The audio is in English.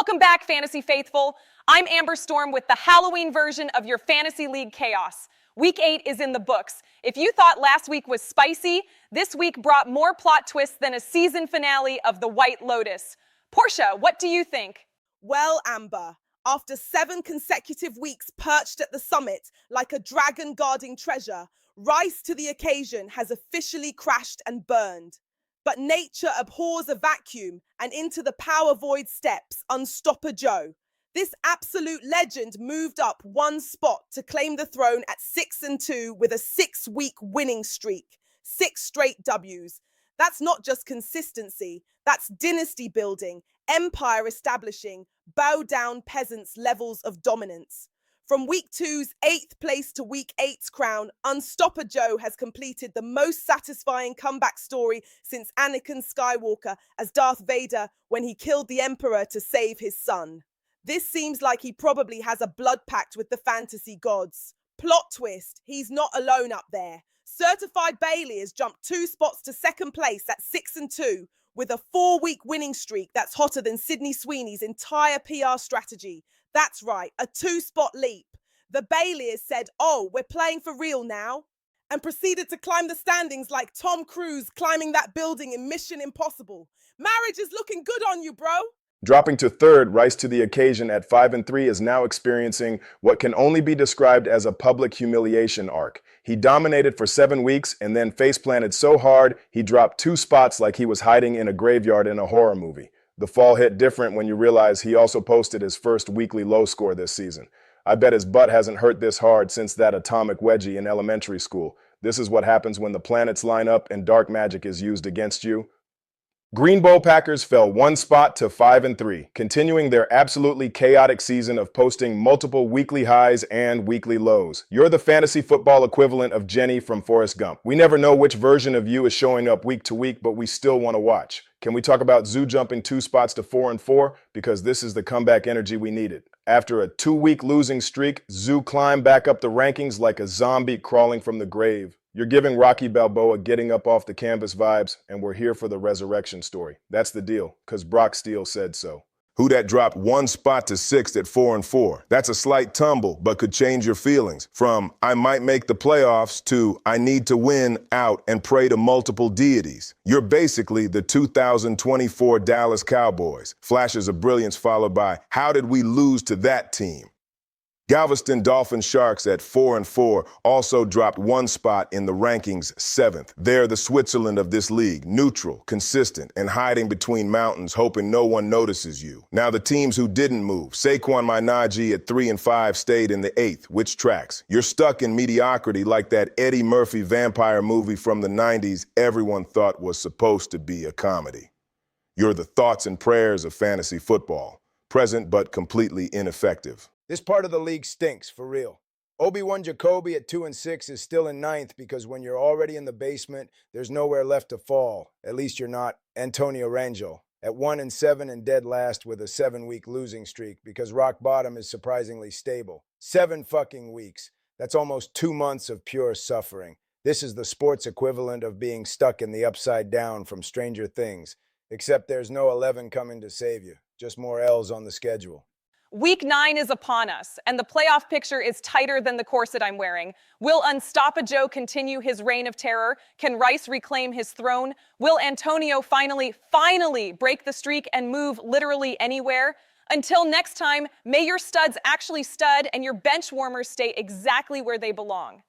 Welcome back, Fantasy Faithful. I'm Amber Storm with the Halloween version of your Fantasy League chaos. Week 8 is in the books. If you thought last week was spicy, this week brought more plot twists than a season finale of The White Lotus. Portia, what do you think? Well, Amber, after 7 consecutive weeks perched at the summit like a dragon guarding treasure, Rise to the Occasion has officially crashed and burned. But nature abhors a vacuum, and into the power void steps Unstopper Joe. This absolute legend moved up 1 spot to claim the throne at 6-2 with a 6-week winning streak. 6 straight W's. That's not just consistency, that's dynasty building, empire establishing, bow down peasants levels of dominance. From week 2's 8th place to week 8's crown, Unstopper Joe has completed the most satisfying comeback story since Anakin Skywalker as Darth Vader when he killed the Emperor to save his son. This seems like he probably has a blood pact with the fantasy gods. Plot twist, he's not alone up there. Certified Bailey has jumped 2 spots to 2nd place at 6-2 with a 4-week winning streak that's hotter than Sydney Sweeney's entire PR strategy. That's right, a 2-spot leap. The Bailey has said, "Oh, we're playing for real now," and proceeded to climb the standings like Tom Cruise climbing that building in Mission Impossible. Marriage is looking good on you, bro. Dropping to 3rd, Rise to the Occasion at 5-3 is now experiencing what can only be described as a public humiliation arc. He dominated for 7 weeks and then face-planted so hard he dropped 2 spots like he was hiding in a graveyard in a horror movie. The fall hit different when you realize he also posted his first weekly low score this season. I bet his butt hasn't hurt this hard since that atomic wedgie in elementary school. This is what happens when the planets line up and dark magic is used against you. Green Bowl Packers fell 1 spot to 5-3, continuing their absolutely chaotic season of posting multiple weekly highs and weekly lows. You're the fantasy football equivalent of Jenny from Forrest Gump. We never know which version of you is showing up week to week, but we still want to watch. Can we talk about Zoo jumping 2 spots to 4-4? Because this is the comeback energy we needed. After a 2-week losing streak, Zoo climbed back up the rankings like a zombie crawling from the grave. You're giving Rocky Balboa getting up off the canvas vibes, and we're here for the resurrection story. That's the deal, because Brock Steele said so. Who dat dropped 1 spot to 6th at 4-4. That's a slight tumble, but could change your feelings. From I might make the playoffs to I need to win out and pray to multiple deities. You're basically the 2024 Dallas Cowboys. Flashes of brilliance followed by how did we lose to that team? Galveston Dolphin Sharks at 4-4 also dropped 1 spot in the rankings 7th. They're the Switzerland of this league, neutral, consistent, and hiding between mountains, hoping no one notices you. Now the teams who didn't move, Saquon Minaji at 3-5 stayed in the 8th, which tracks. You're stuck in mediocrity like that Eddie Murphy vampire movie from the 90s everyone thought was supposed to be a comedy. You're the thoughts and prayers of fantasy football, present but completely ineffective. This part of the league stinks, for real. Obi-Wan Jacoby at 2-6 is still in 9th because when you're already in the basement, there's nowhere left to fall. At least you're not Antonio Rangel at 1-7 and dead last with a 7-week losing streak because rock bottom is surprisingly stable. 7 fucking weeks. That's almost 2 months of pure suffering. This is the sports equivalent of being stuck in the upside down from Stranger Things, except there's no 11 coming to save you. Just more L's on the schedule. Week 9 is upon us, and the playoff picture is tighter than the corset I'm wearing. Will Unstopper Joe continue his reign of terror? Can Rice reclaim his throne? Will Antonio finally break the streak and move literally anywhere? Until next time, may your studs actually stud and your bench warmers stay exactly where they belong.